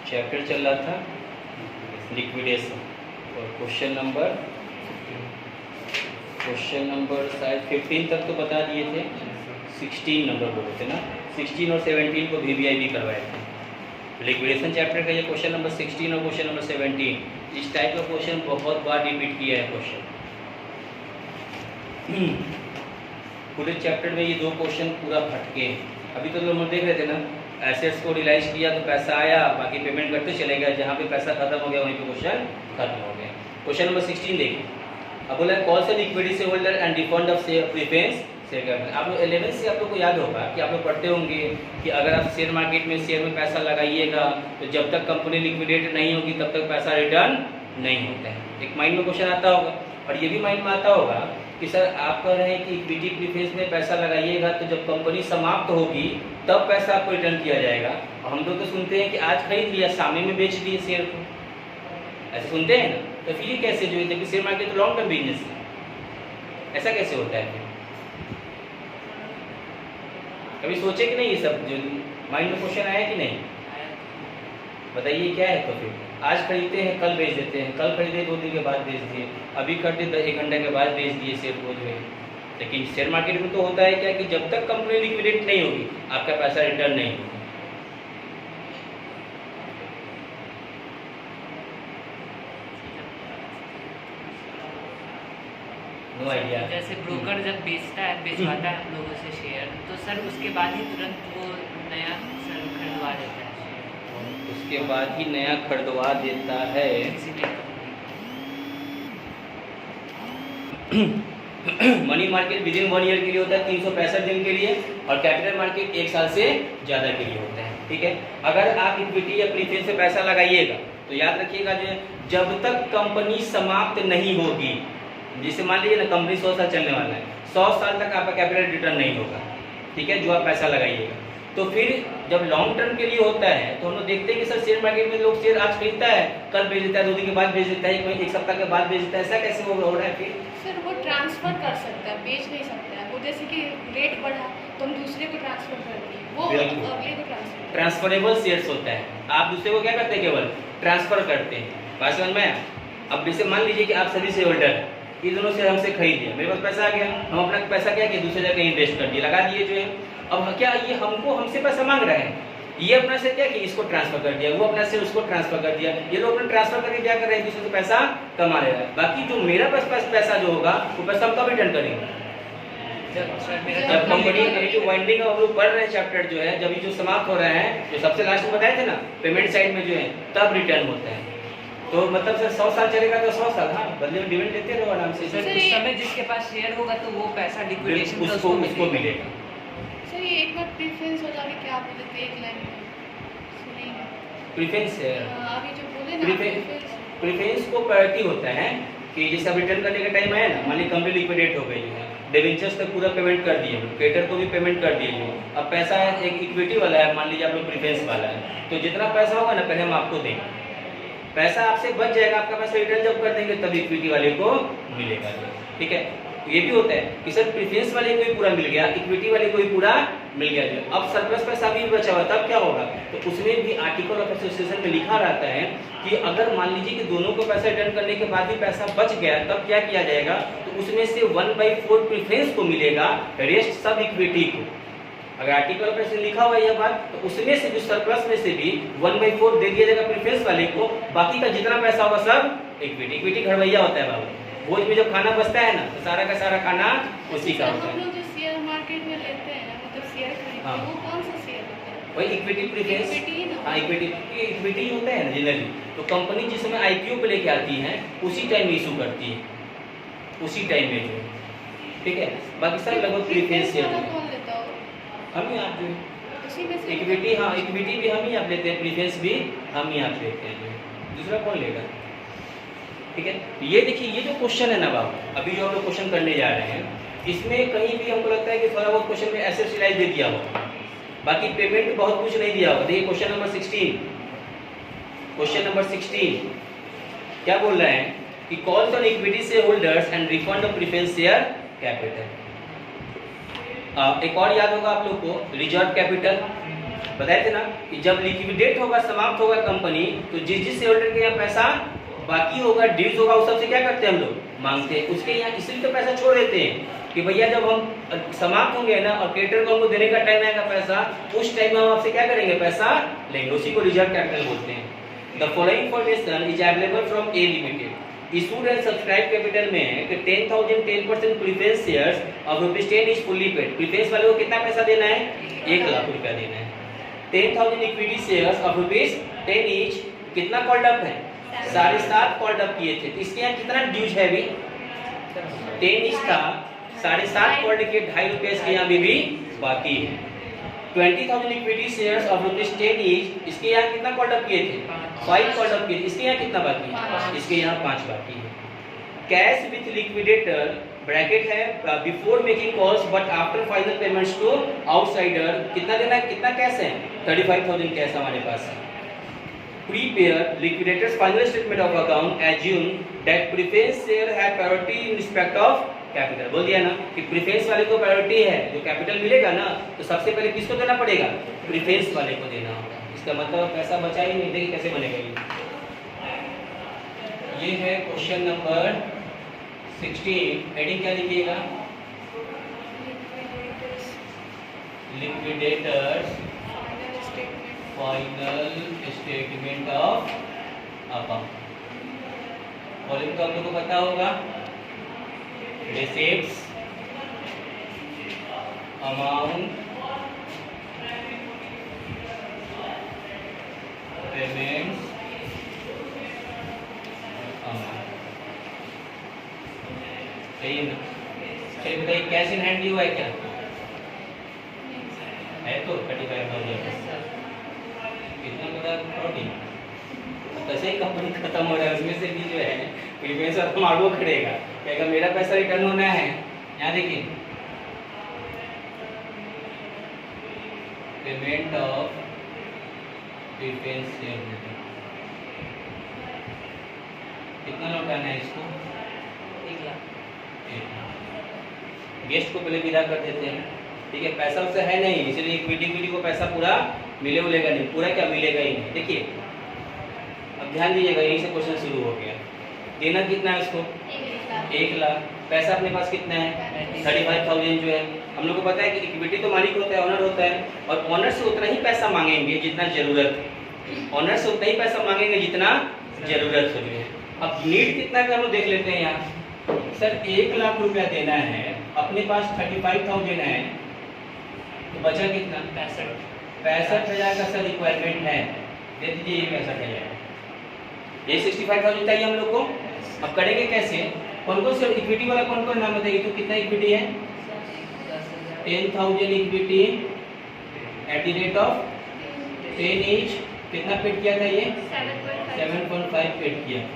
Chapter चल रहा था लिक्विडेशन और क्वेश्चन नंबर शायद 15 तक तो बता दिए थे, 16 नंबर बोले थे ना, 16 और 17 को VVIP करवाए थे। लिक्विडेशन चैप्टर का ये क्वेश्चन नंबर 16 और क्वेश्चन नंबर 17, इस टाइप का क्वेश्चन बहुत बार रिपीट किया है क्वेश्चन। पूरे चैप्टर में ये दो क्वेश्चन पूरा भटके। अभी तो हम देख रहे थे ना, एसेट्स को रियलाइज किया तो पैसा आया, बाकी पेमेंट करते चले गए, जहाँ पे पैसा खत्म हो गया वहीं पे क्वेश्चन खत्म हो गया। क्वेश्चन नंबर 16 देखिए, अब बोला है कॉल से liquidity share holder and refund of preference share capital. आप लोग 11 से आप लोग को याद होगा कि आप लोग पढ़ते होंगे कि अगर आप शेयर मार्केट में शेयर में पैसा लगाइएगा तो जब तक कंपनी लिक्विडेट नहीं होगी तब तक पैसा रिटर्न नहीं होता है। एक माइंड में क्वेश्चन आता होगा, और ये भी माइंड में आता होगा कि सर आप कह रहे हैं कि इक्विटी प्रीफरेंस में पैसा लगाइएगा तो जब कंपनी समाप्त होगी तब पैसा आपको रिटर्न किया जाएगा। और हम लोग तो सुनते हैं कि आज खरीद लिया सामने में बेच दिए शेयर को, ऐसे सुनते हैं ना। तो फिर ये कैसे जो है, जबकि शेयर मार्केट तो लॉन्ग टर्म बिजनेस है, ऐसा कैसे होता है? कभी सोचे कि नहीं ये सब जो माइंड में क्वेश्चन आया कि नहीं? बताइए क्या है? तो फिर आज खरीदते हैं कल बेच देते हैं, कल खरीदे 2 दिन के बाद बेच दिए, अभी खरीदे 1 घंटे के बाद बेच दिए शेयर को जो है। लेकिन शेयर मार्केट में तो होता है क्या कि जब तक कंपनी लिक्विडेट नहीं होगी आपका पैसा रिटर्न नहीं होगा। No idea. जैसे ब्रोकर जब बेचवाता है हम लोगों से शेयर, तो सर उसके बाद ही तुरंत वो नया सर खरीदवा देता है, उसके बाद ही नया खरीदवा देता है। मनी मार्केट विदिन 1 ईयर के लिए होता है, 365 दिन के लिए, और कैपिटल मार्केट 1 साल से ज़्यादा के लिए होता है। ठीक है, अगर आप इक्विटी या प्रीफरेंस से पैसा लगाइएगा तो याद रखिएगा जो जब तक कंपनी समाप्त नहीं होगी, जिसे मान लीजिए ना कंपनी 100 साल चलने वाला है, 100 साल तक आपका कैपिटल रिटर्न नहीं होगा। ठीक है, जो आप पैसा लगाइएगा। तो फिर जब लॉन्ग टर्म के लिए होता है तो हम लोग देखते हैं कि सर शेयर मार्केट में लोग शेयर आज खरीदता है, कल बेच देता है, 2 दिन के बाद बेच देता है, एक सप्ताह के बाद बेच देता है, ऐसा कैसे हो रहा है? फिर सर वो ट्रांसफर कर सकता है, बेच नहीं सकता है। वो जैसे कि रेट बढ़ा तो हम दूसरे को ट्रांसफर कर दिए, वो अगले को ट्रांसफर। ट्रांसफरेबल शेयर्स होता है, आप दूसरे को क्या करते हैं? केवल ट्रांसफर करते हैं। बात समझ में आया? अब जैसे मान लीजिए कि आप सभी शेयर होल्डर हैं, ये दोनों शेयर हमसे खरीद लिया, मेरे पास पैसा आ गया, हम अपना पैसा क्या किया? दूसरे जगह इन्वेस्ट कर दिए, लगा दिए जो है। अब क्या ये हमसे पैसा मांग रहे हैं? ये अपना से क्या कि इसको ट्रांसफर कर दिया, वो अपना से उसको ट्रांसफर कर दिया, ये लोग अपना ट्रांसफर करके क्या कर रहे हैं? दूसरे से पैसा कमा रहे हैं। बाकी जो मेरा पास पैसा जो होगा वो पैसा हम कब रिटर्न करेंगे? जब कंपनी अभी जो वाइंडिंग हम लोग पढ़ रहे हैं चैप्टर जो है, जब ये जो समाप्त हो रहा है, जो सबसे लास्ट में बताए थे ना पेमेंट साइड में जो है, तब रिटर्न होता है। तो मतलब सर 100 साल चलेगा तो 100 साल, हाँ, बदले में डिविडेंड देते रहो आराम से। सर उस समय जिसके पास शेयर होगा तो वो पैसा लिक्विडेशन का उसको मिलेगा। सर ये एक बार प्रीफरेंस हो जाने क्या बोले थे, एक लाइन में सुनिए। प्रीफरेंस है, अभी जो बोले ना प्रीफरेंस को प्रायोरिटी होता है कि जैसे अब रिटर्न करने का टाइम आया ना, मान लीजिए कंपनी लिक्विडेट हो गई है, डिवेंचर्स तक पूरा पेमेंट कर दिए, क्रेडिटर को भी पेमेंट कर दिए, अब पैसा है एक इक्विटी वाला है, मान लीजिए आप लोग प्रीफरेंस वाला है, तो जितना पैसा होगा ना पहले हम आपको देंगे, पैसा आपसे बच जाएगा, आपका पैसा रिटर्न जब कर देंगे तब इक्विटी वाले को मिलेगा। ठीक है, ये भी होता है कि सर प्रीफरेंस वाले को ही पूरा मिल गया, इक्विटी वाले को ही पूरा मिल गया। जो अब सरप्लस पैसा भी बचा हुआ तब क्या होगा? तो उसमें भी आर्टिकल ऑफ एसोसिएशन में लिखा रहता है कि अगर मान लीजिए कि दोनों को पैसा रिटर्न करने के बाद भी पैसा बच गया तब क्या किया जाएगा? तो उसमें से 1/4 प्रीफरेंस को मिलेगा, रेस्ट सब इक्विटी को। अगर आर्टिकल ऑफ एसोसिएशन लिखा हुआ यह बात, तो उसमें से जो सरप्लस में से भी 1/4 दे दिया जाएगा प्रीफरेंस वाले को, बाकी का जितना पैसा होगा सब इक्विटी घड़वैया होता है बाबू। भोज में जब खाना बचता है ना तो सारा का सारा खाना उसी का होता है। हम लोग जो शेयर मार्केट में लेते हैं, मतलब शेयर खरीदते हैं, वो कौन सा शेयर होता है? वही इक्विटी प्रीफरेंस। हाँ, इक्विटी होता है ना जनरली। तो कंपनी जिस समय IPO पे लेके आती है उसी टाइम में इशू करती है, उसी टाइम में जो। ठीक है, बाकी सब लगभग प्रीफरेंस शेयर हम ही आप जो इक्विटी, हाँ इक्विटी भी हम ही आप लेते हैं, प्रीफरेंस भी हम ही आप लेते हैं, दूसरा कौन लेगा? ठीक है, ये देखिए ये जो क्वेश्चन है ना बाबू, अभी जो हम लोग क्वेश्चन करने जा रहे हैं, इसमें कहीं भी हमको लगता है कि थोड़ा बहुत क्वेश्चन में एसेट रियलाइज दे दिया होगा, बाकी पेमेंट बहुत कुछ नहीं दिया होगा। देखिए क्वेश्चन नंबर 16 क्या बोल रहे हैं कि calls on equity share holders and refund of preference share capital. एक और याद होगा आप लोग को, रिजर्व कैपिटल, बताए थे ना कि जब लिक्विडेट होगा, समाप्त होगा कंपनी, तो जिस शेयर होल्डर के यहाँ पैसा बाकी होगा, ड्यूज होगा, उस सबसे क्या करते हैं हम लोग, मांगते हैं। उसके यहाँ इसलिए तो पैसा छोड़ देते हैं कि भैया जब हम समाप्त होंगे ना और क्रेडिटर को हमको देने का टाइम आएगा पैसा, उस टाइम में हम आपसे क्या करेंगे, पैसा लेंगे। उसी को रिजर्व कैपिटल बोलते हैं। The following information is available from A limited. Issued and subscribe capital में है कि 10,000 10% preference shares of ₹10 is fully paid. Preference वाले को कितना पैसा देना है, 1 लाख रुपया देना है। 10,000 इक्विटी शेयर्स ऑफ ₹10 ईच कितना कॉल्ड अप है, 7.5 कॉल्ड अप किए थे। तो इसके यहाँ कितना ड्यूज है अभी, 10 ईच था, 7.5 कॉल्ड किए, ₹2.5 इसके यहाँ भी बाकी है। 20,000 इक्विटी शेयर्स ऑफ ₹10 ईच, इसके यहाँ कितना कॉल्ड अप किए थे, 5 कॉल्ड अप किए थे। इसके यहाँ कितना बाकी है, इसके यहाँ 5 बाकी है। कैश विथ लिक्विडेटर ब्रैकेट है before making calls but after final payments to outsider, कितना देना है, कितना कैश है, 35,000 कैश हमारे पास है। Prepare liquidator's final statement of account assume that preference share have priority in respect of capital। बोल दिया ना कि प्रीफरेंस वाले को प्रायोरिटी है, जो कैपिटल मिलेगा ना तो सबसे पहले किसको देना पड़ेगा, प्रीफरेंस वाले को देना होगा। इसका मतलब पैसा बचा ही नहीं, देखिए कैसे बनेगा ये है क्वेश्चन नंबर 16। हेडिंग क्या लिखिएगा, liquidators final statement of account. Column तो आप लोगों को पता होगा, रिसीट्स, अमाउंट, पेमेंट्स, अमाउंट, सही है ना। चलिए बताइए कैश इन हैंड हुआ है क्या, है तो 35,000 कितना पता प्रोटीन, पैसे ही कंपनी खत्म हो रहा है, उसमें से भी जो है प्रीफरेंस और आगे खड़ेगा, कहेगा मेरा पैसा रिटर्न होना है। यहाँ देखिए पेमेंट ऑफ प्रीफरेंस शेयर कितना लौटाना है इसको, 1 लाख। गेस्ट को पहले विदा कर देते हैं, ठीक है। पैसा उससे है नहीं, इसलिए इक्विटी को पैसा पूरा मिलेगा नहीं, पूरा क्या मिलेगा ही नहीं। देखिए अब ध्यान दीजिएगा, यहीं से क्वेश्चन शुरू हो गया। देना कितना है इसको, 1 लाख। पैसा अपने पास कितना है, 35,000 जो है। हम लोग को पता है कि इक्विटी तो मालिक होता है, ओनर होता है, और ओनर से उतना ही पैसा मांगेंगे जितना जरूरत है। ओनर से उतना ही पैसा मांगेंगे जितना जरूरत है। अब नीड कितना का हम लोग देख लेते हैं। यहाँ सर 1 लाख रुपया देना है, अपने पास 35,000 है, तो बचा कितना, 65,000 का सर रिक्वायरमेंट है, दे दीजिए ये 65,000। ये 65,000 चाहिए हम लोग को। अब करेंगे कैसे, कौन कौन से इक्विटी वाला कौन कौन नाम बताइए, तो कितना इक्विटी है, 10,000 equity at the rate of 10 each. कितना पेड किया था ये, 7.5 पेड किया था।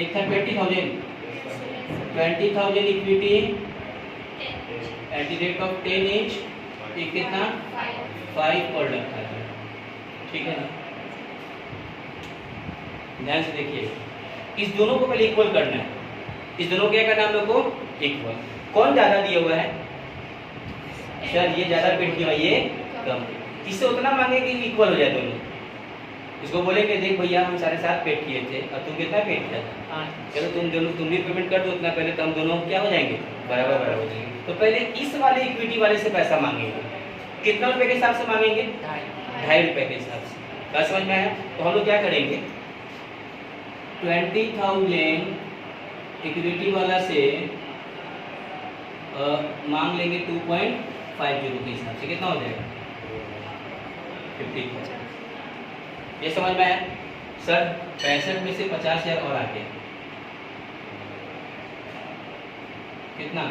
एक था 20,000, 20,000 equity at the rate of 10 each, एक कितना 5 कॉल रखा था, ठीक है ना। ध्यान से देखिए, इस दोनों को पहले इक्वल करना है। इस दोनों को क्या करना है हम लोग को, इक्वल। कौन ज्यादा दिया हुआ है, सर ये ज्यादा पेड किया, ये कम। इससे उतना मांगे कि इक्वल हो जाए दोनों। इसको बोलेंगे देख भैया हम 7.5 पेड किए थे और तुम कितना पेड किया था, चलो तुम भी पेमेंट कर दो उतना, पहले तो हम दोनों क्या हो जाएंगे, बराबर हो जाएंगे। तो पहले इस वाले इक्विटी वाले से पैसा मांगेंगे, कितना रुपए के हिसाब से मांगेंगे, 2.5 रुपए के हिसाब से। क्या समझ में आया। तो हम लोग क्या करेंगे, 20,000 इक्विटी वाला से मांग लेंगे 2.50 के हिसाब से, कितना हो जाएगा 50। ये समझ में आया। सर 65 में से 50,000 और आ गया, कितना,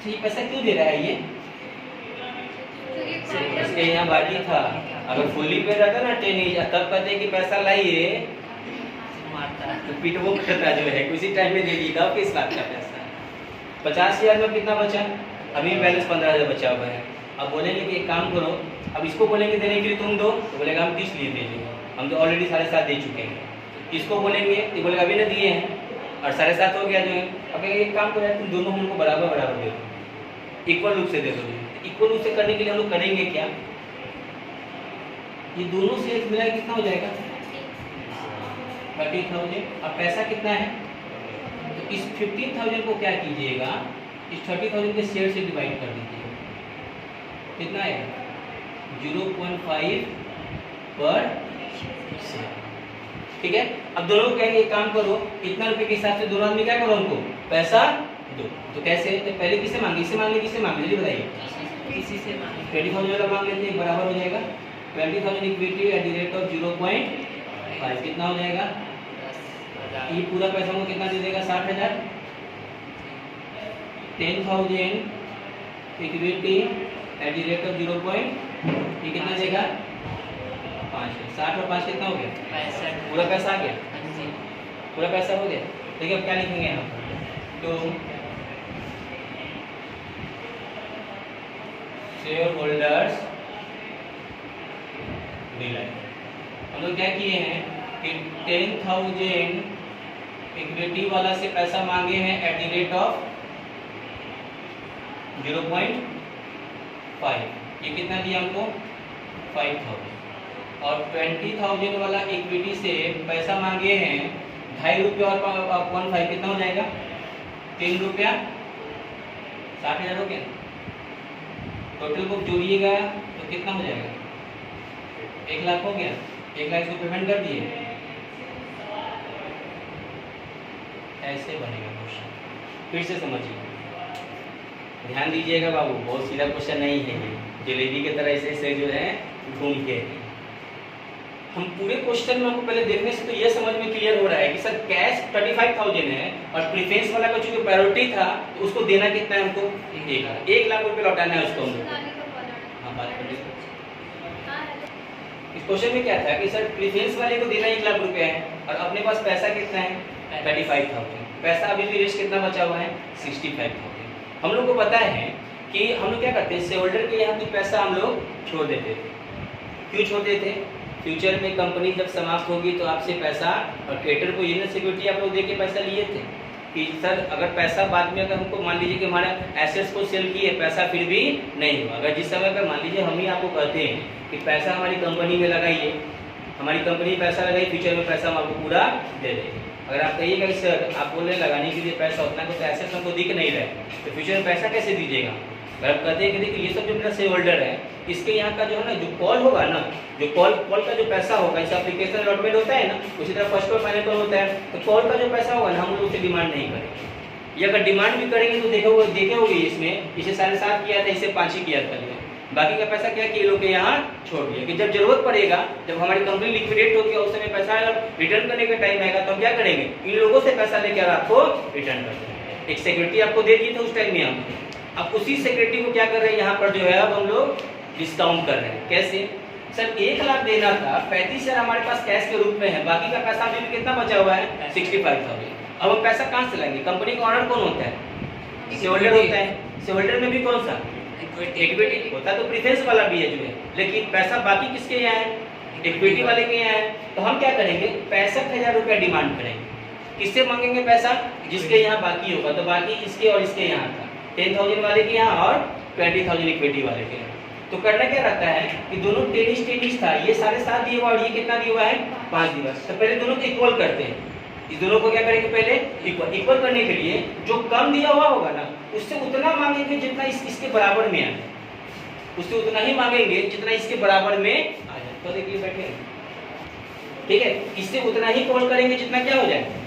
ये पैसा क्यों दे रहा है ये, इसके यहाँ बाकी था। अगर फुल्ली पे रहता ना 10 ईच, तब कहते कि पैसा लाइए, तो पिटवो करता जो है उसी टाइम में दे दीजिएगा। किस बात का पैसा, 50,000 में कितना बचा, अभी बैलेंस 15,000 बचा हुआ है। अब बोलेंगे कि एक काम करो, अब इसको बोलेंगे देने के लिए तुम दो, तो बोलेगा हम 30 लिए दीजिए, हम तो ऑलरेडी 7.5 दे चुके हैं। इसको बोलेंगे तो बोलेगा अभी ना दिए हैं और 7.5 हो गया जो है। अब एक काम करो तुम दोनों हमको बराबर दे दो, इक्वल रूप से दे दो। इक्वल उसे करने के लिए हम लोग करेंगे क्या, ये दोनों शेयर मिला के कितना हो जाएगा 30,000। अब पैसा कितना है, तो इस 15,000 को क्या कीजिएगा, इस 30,000 के शेयर से डिवाइड कर दीजिएगा, कितना आएगा 0.5 पर शेयर। ठीक है, अब दोनों को कहेंगे एक काम करो, इतना रुपए के हिसाब से दोनों आदमी क्या करो उनको पैसा दो। तो कैसे, तो पहले किसे मांगे, इससे मांगे किससे मांगे, जल्दी बताइए। किसी से मांगे 20,000 वाला मांग लेते हैं, बराबर हो जाएगा 20,000 equity at the rate of 0.5 कितना हो जाएगा, 10,000 ये पूरा पैसा हमको कितना दे देगा 60,000। 10,000 equity at the rate of 0. ये कितना देगा 5। 60 और 5 कितना हो गया 65 पूरा पैसा आ गया, हाँ जी पूरा पैसा हो गया। देखिए अब क्या लिखेंगे यहाँ पर, तो शेयर होल्डर्स डिलाइट हम लोग क्या किए हैं कि 10,000 इक्विटी वाला से पैसा मांगे हैं एट द रेट ऑफ 0.5, ये कितना दिया हमको 5,000। और 20,000 वाला इक्विटी से पैसा मांगे हैं 2.5 रुपये और 1.5 कितना हो जाएगा 3 रुपया 60,000 हो गया। टोटल बुक जोड़िएगा तो कितना हो जाएगा 1 लाख हो गया। 1 लाख को पेमेंट कर दिए, ऐसे बनेगा क्वेश्चन। फिर से समझिए, ध्यान दीजिएगा बाबू, बहुत सीधा क्वेश्चन नहीं है ये, जलेबी की तरह ऐसे जो है घूम के। हम पूरे क्वेश्चन में हमको पहले देखने से तो ये समझ में क्लियर हो रहा है कि सर कैश 35,000 है और प्रीफरेंस वाला का चूंकि प्रायोरिटी था तो उसको देना कितना है हमको 1 लाख रुपए लौटाना है उसको हमको। हाँ बात कर लीजिए, इस क्वेश्चन में क्या था कि सर प्रीफरेंस वाले को देना 1 लाख रुपए है और अपने पास पैसा कितना है 35,000, पैसा अभी भी रेस्ट कितना बचा हुआ है 65,000। हम लोग को पता है कि हम लोग क्या करते हैं, शेयर होल्डर के यहाँ कुछ पैसा हम लोग छोड़ देते थे। क्यों छोड़ते थे, फ्यूचर में कंपनी जब समाप्त होगी तो आपसे पैसा, और क्रेडिटर को ये ना सिक्योरिटी आप लोग दे के पैसा लिए थे कि सर अगर पैसा बाद में अगर हमको मान लीजिए कि हमारा एसेट्स को सेल किए पैसा फिर भी नहीं हुआ, अगर जिस समय पर मान लीजिए हम ही आपको कहते हैं कि पैसा हमारी कंपनी में लगाइए, हमारी कंपनी पैसा लगाई, फ्यूचर में पैसा हम आपको पूरा दे देंगे। अगर आप कहिएगा कि सर आप बोल रहे लगाने के लिए पैसा उतना को तो एसेट्स हमको दिख नहीं रहा है तो फ्यूचर में पैसा कैसे दीजिएगा। अगर आप कहते हैं कि देखिए ये सब जो मेरा शेयर होल्डर है इसके यहाँ का जो है ना जो कॉल होगा ना, जो कॉल का जो पैसा होगा, जैसे एप्लीकेशन अलॉटमेंट होता है ना उसी तरह फर्स्ट और फाइनल कॉल होता है, तो कॉल का जो पैसा होगा ना हम लोग उसे डिमांड नहीं करेंगे। ये अगर डिमांड भी करेंगे तो देखे होगे इसमें इसे 7.5 किया था, इसे 5 ही किया था, बाकी का पैसा क्या किए लोग के यहाँ छोड़ दिया कि जब जरूरत पड़ेगा, जब हमारी कंपनी लिक्विडेट होगी उस समय पैसा रिटर्न करने का टाइम आएगा तो हम क्या करेंगे, इन लोगों से पैसा लेकर आपको रिटर्न कर देंगे। एक सिक्योरिटी आपको दे दी था उस टाइम में हम, अब उसी सिक्योरिटी को क्या कर रहे हैं यहाँ पर जो है अब हम लोग डिस्काउंट कर रहे हैं। कैसे, सर 1 लाख देना था, 35,000 हमारे पास कैश के रूप में है, बाकी का पैसा अभी भी कितना बचा हुआ है 65,000। अब हम पैसा कहाँ से लाएंगे, कंपनी का ऑनर कौन होता है, शेयर होल्डर होता है। शेयर होल्डर में भी कौन सा इक्विटी होता तो प्रीफरेंस वाला भी है जो है, लेकिन पैसा बाकी किसके यहाँ है, इक्विटी वाले के यहाँ है। तो हम क्या करेंगे 65,000 रुपया डिमांड करेंगे। किससे मांगेंगे पैसा, जिसके यहाँ बाकी होगा, तो बाकी इसके और इसके यहाँ था 10,000 वाले के यहाँ और 20,000 इक्विटी वाले के यहाँ। तो करना क्या रहता है कि दोनों टेनिस था, ये 7.5 दिया हुआ और ये कितना दिया हुआ है 5 दिया। तो पहले दोनों को इक्वल करते हैं, इस दोनों को क्या करेंगे पहले इक्वल करने के लिए जो कम दिया हुआ होगा ना उससे उतना मांगेंगे जितना इसके बराबर में आए, उससे उतना ही मांगेंगे जितना इसके बराबर में आ जाए। तो देखिए बैठे, ठीक है, इससे उतना ही कॉल करेंगे जितना क्या हो जाए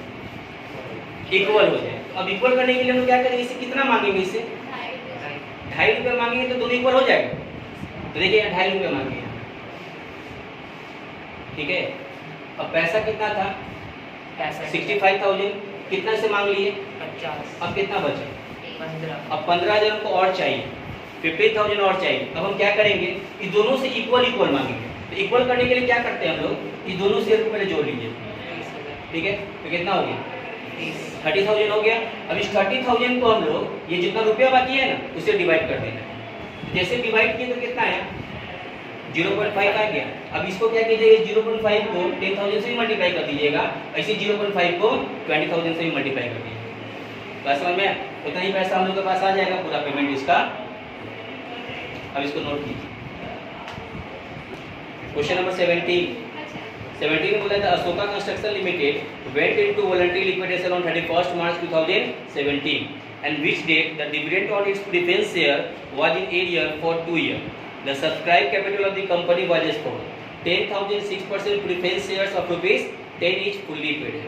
इक्वल हो जाए। अब इक्वल करने के लिए हम लोग क्या करेंगे, इससे कितना मांगेंगे, इससे 2.5 रुपये मांगेंगे तो दोनों इक्वल हो जाएगा। तो देखिए यहाँ 2.5 रुपये मांगे, ठीक है। अब पैसा कितना था 65,000, कितना से मांग लिए 50, अब कितना बचा 15, अब 15,000 को और चाहिए, 15,000 और चाहिए। अब हम क्या करेंगे, इस दोनों से इक्वल मांगेंगे। तो इक्वल करने के लिए क्या करते हैं हम लोग, इस दोनों शेयर को पहले जोड़ लीजिए, 30,000, ठीक है। तो कितना हो गया 30, 30,000 हो गया। अब इस 30,000 को हम लोग ये जितना रुपया बाकी है ना उसे डिवाइड कर देना है। जैसे डिवाइड किए तो कितना आया 0.5 आ गया। अब इसको क्या कीजिएगा, 0.5 को 10,000 से भी मल्टीप्लाई कर दीजिएगा, ऐसे 0.5 को 20,000 से भी मल्टीप्लाई कर दीजिएगा। बस समझ में उतना ही पैसा हम लोग के पास आ जाएगा, पूरा पेमेंट इसका अब इसको नोट कीजिए। क्वेश्चन नंबर 17 में बोला था Ashoka construction limited went into voluntary liquidation on 31st March 2017 and which date the dividend on its preference share was in arrear for 2 years. The subscribed capital of the company was as follows: 10,006% preference shares of rupees 10 each fully paid,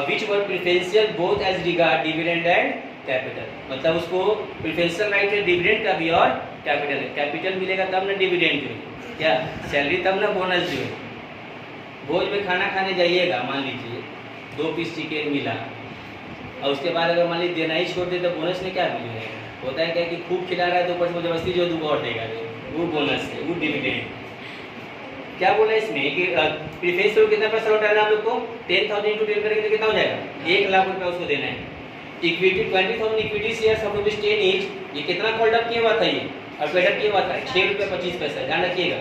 which were preferential both as regard dividend and capital. मतलब उसको preferential right है dividend का भी और capital है। Capital मिलेगा तब ना डिविडेंड जो है, क्या सैलरी तब ना बोनस जो है। भोज में खाना खाने जाइएगा, मान लीजिए 2 पीस चिकन मिला और उसके बाद अगर मान लीजिए देना ही छोड़ दे तो बोनस में क्या मिलेगा? होता है क्या कि खूब खिला रहा है तो ऊपर से जबरदस्ती जो 2 और देगा, वो बोनस है, वो डिविडेंड। क्या बोला इसमें कि प्रीफेस से कितना पैसा लौटाना हम लोग को? 10,000 इंटू 10 करेंगे तो कितना हो जाएगा? 1 लाख रुपया उसको देना है। Equity 20,000 equity shares of rupees 10 each, ये कितना कॉल्ड किया हुआ था ये और पेड किया हुआ था 6 रुपये 25 पैसा, ध्यान रखिएगा।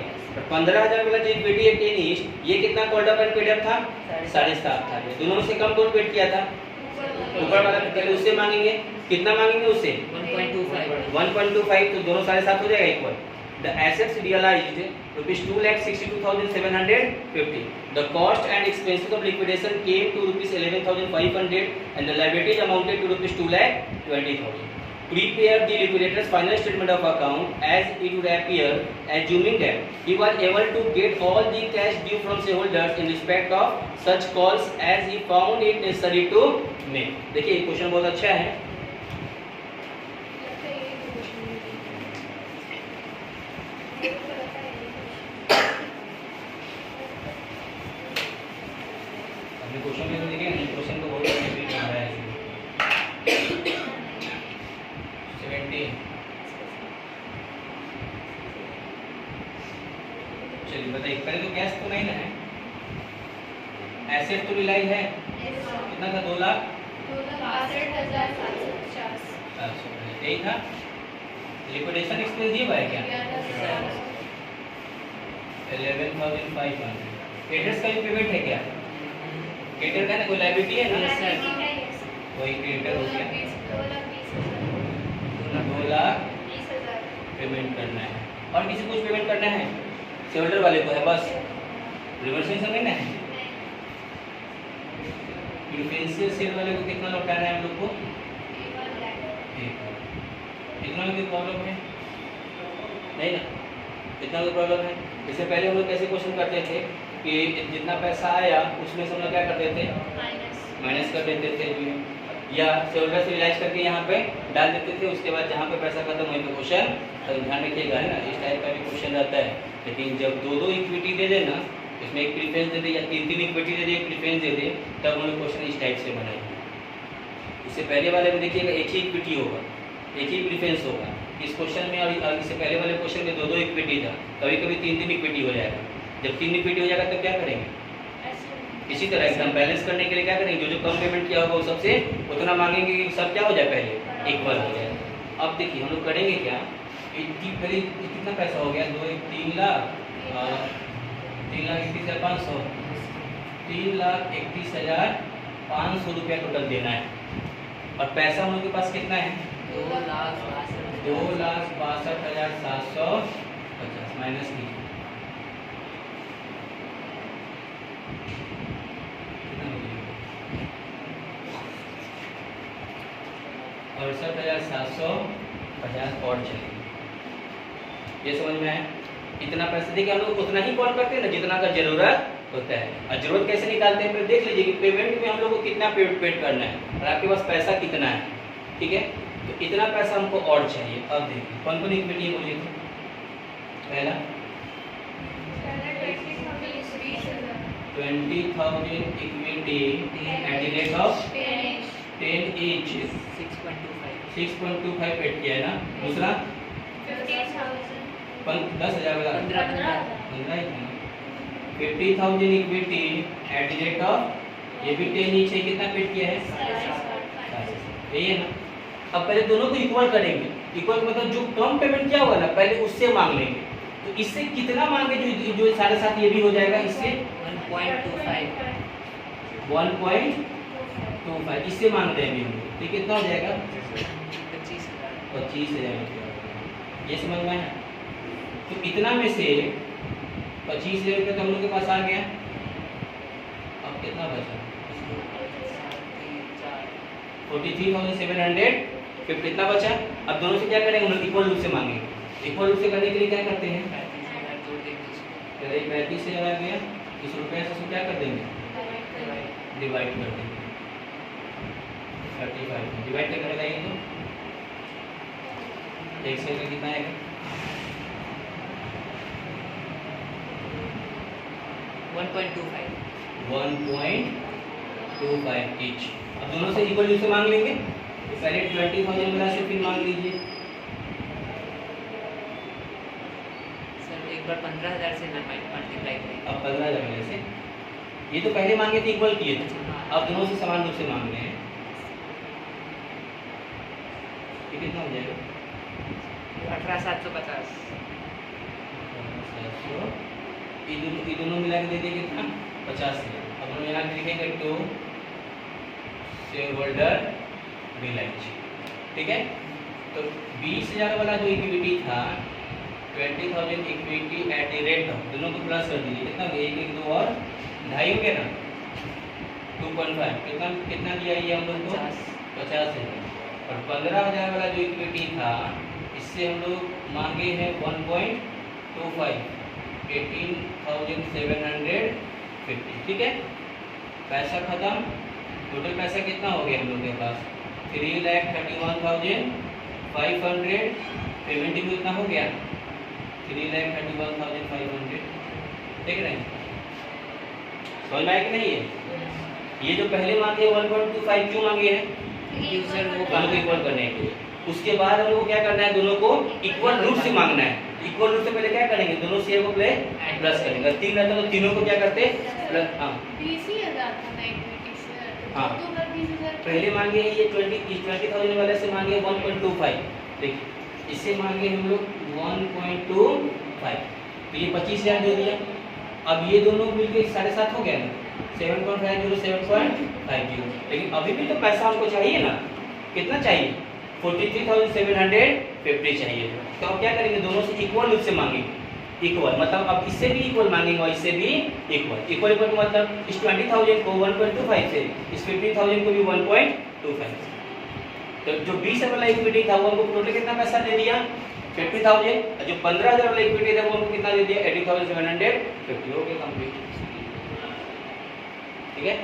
15,000 वाला जो इक्विटी है 10 ईच, ये कितना called up and paid up था? 7.5 था। दोनों में से कम कौन पेड किया था? ऊपर वाला। पहले उससे मांगेंगे, कितना मांगेंगे उससे? 1.25, तो दोनों 7.5 हो जाएगा equal. The assets realized rupees 2,62,750. The cost and expenses of liquidation came to rupees 11,500 and the liabilities amounted to rupees 2,20,000. Prepare the liquidator's final statement of account as it would appear, assuming that he was able to get all the cash due from shareholders in respect of such calls as he found it necessary to make. देखिए question बहुत अच्छा है। Question में देखिए question तो बहुत repeat आ रहा है। 17 चलिए बताइए, पहले तो कैश तो नहीं ना है, एसेट तो रिलाइज है, कितना था? 2,62,750। यही था। लिक्विडेशन एक्सपेंस दिया हुआ है क्या? 11,500। क्रेडिटर्स का भी पेमेंट है क्या? क्रेडिटर का ना कोई लायबिलिटी है ना? वही क्रेडिटर हो गया। 2 लाख पेमेंट करना है और किसी कुछ पेमेंट करना है? शेयरहोल्डर वाले को है बस, रिवर्सल से नहीं ना है। प्रीफरेंशियल शेयर वाले को कितना लौटाना है हम लोग को? 1 लाख। इतना में कोई प्रॉब्लम है नहीं ना? इतना कोई प्रॉब्लम है? इससे पहले हम लोग कैसे क्वेश्चन करते थे कि जितना पैसा आया उसमें से हम लोग क्या करते थे? माइनस कर देते थे, या शेयरहोल्डर से रिलाइज करके यहाँ पे डाल देते थे। उसके बाद जहाँ पे पैसा खत्म वहीं पे क्वेश्चन, तो ध्यान रखिएगा है ना, इस टाइप का भी क्वेश्चन रहता है। लेकिन जब 2 इक्विटी दे देना, इसमें एक प्रीफरेंस दे दे या 3 इक्विटी दे दे, एक प्रीफरेंस दे दे, तब हम लोग क्वेश्चन इस टाइप से बनाएंगे। इससे पहले वाले में देखिएगा एक ही इक्विटी होगा, एक ही प्रीफरेंस होगा इस क्वेश्चन में, और इससे पहले वाले क्वेश्चन में 2 इक्विटी था, कभी कभी 3 इक्विटी हो जाएगा। जब 3 इक्विटी हो जाएगा तो क्या करेंगे? इसी तरह एकदम बैलेंस करने के लिए क्या करेंगे? जो कम पेमेंट किया होगा वो सबसे उतना मांगेंगे कि सब क्या हो जाए, पहले इक्वल हो जाए। अब देखिए हम लोग करेंगे क्या, पहले कितना पैसा हो गया? 3 लाख 3,31,500, 3,31,500 रुपया टोटल देना है। और पैसा हम लोग के पास कितना है? 2,62,750 माइनस की 68,750 और चलेगी। ये समझ में आया? इतना पैसा देखिए हम लोग उतना ही कॉल करते हैं ना जितना का जरूरत होता है। और जरूरत कैसे निकालते हैं? फिर देख लीजिए कि पेमेंट में हम लोग को कितना पेड करना है और आपके पास पैसा कितना है, ठीक है? तो इतना पैसा हमको और चाहिए। अब देखिए कौन कौन इक्विटी बोलिए तो पहला 20,000 equity at the rate of 10 each 6.25 paid किया है ना। दूसरा 10,000 वाला 15 ही था ना। 50,000 equity at the rate of, ये भी 10 ईच है, कितना पेड किया है? 7,500। यही है ना। अब पहले दोनों को इक्वल करेंगे। इक्वल मतलब जो कम पेमेंट किया होगा ना पहले उससे मांग लेंगे। तो इससे कितना मांगे? जो 7.5 ये भी हो जाएगा, इससे 1.25 इससे मांग देंगे हम लोग। तो कितना हो जाएगा? 25,000। ये समझ में है? तो इतना में से 25,000 रुपये तो हम लोग के पास आ गया। अब कितना बचा? 43,750 कितना बचा? अब दोनों से क्या करेंगे? हम लोग इक्वल रूप से मांगेंगे। इक्वल रूप से करने के लिए क्या करते हैं? 35,000 आ गया, इस रुपये से उसको क्या कर देंगे? डिवाइड कर देंगे। 35 डिवाइड क्या करेगा ये? तो 1 से कितना आएगा? 1.25 ईच। अब दोनों से इक्वल रूप से मांग लेंगे। तो पहले 20,000 वाला से फिर मांग लीजिए। सर एक बार 15,000 से मल्टीप्लाई करें। अब 15,000 वाले से ये तो पहले मांगे थे, इक्वल किए थे। अब दोनों से समान रूप से मांग रहे हैं। ये कितना हो जाएगा? 18,750। ये दोनों मिला के दे देंगे कितना? 50,000। अब हम यहाँ लिखेंगे टू शेयर होल्डर रिलायंस, ठीक है। तो 20,000 वाला जो इक्विटी था, 20,000 equity at the rate of, दोनों को प्लस कर दीजिए। कितना? 1, 1, 2 और 2.5 हो गया ना? 2.5 कितना कितना दिया ये हम लोग को? 50,000। और 15,000 वाला जो इक्विटी था, इससे हम लोग मांगे हैं 1.25, 18,750, ठीक है। पैसा खत्म। टोटल पैसा कितना हो गया हम लोग के पास? 3,31,500। पेमेंट भी कितना हो गया? 3,31,500। देख रहे हैं? समझ में आया कि नहीं? ये जो पहले मांगे 1.25 क्यों मांगे हैं? यूजर वो दोनों को इक्वल करने के लिए। उसके बाद हम लोग को क्या करना है? दोनों को इक्वल रूप से मांगना है। इक्वल रूप से पहले क्या करेंगे? दोनों शेयर को पहले प्लस करेंगे। 3 रहता तो तीनों को क्या करते? प्लस। हाँ 20,000 था ना इक्विटी से। हाँ। तो 20,000 पहले मांगे ये 20,000 वाले से मांगे 1.25। देखिए इससे मांगे हम लोग 1.25, तो ये 25,000 दे दिया। अब ये दोनों मिलके 7.5 हो गया ना? 7.50 7.50। लेकिन अभी भी तो पैसा हमको चाहिए ना? कितना चाहिए? 43,750 चाहिए। तो अब क्या करेंगे? दोनों से इक्वल रूप से मांगेंगे। इक्वल मतलब अब इससे भी इक्वल मांगेंगे और इससे भी इक्वल। इक्वल इक्वल का मतलब इस 20,000 को 1.25 से, इस 15,000 को भी 1.25। तो जो 20,000 वाला इक्विटी था वो हमको टोटल कितना पैसा दे दिया? 50,000। जो 15,000 वाला इक्विटी था वो हमको कितना दे दिया? 80,750। हो गया कंप्लीट, ठीक है।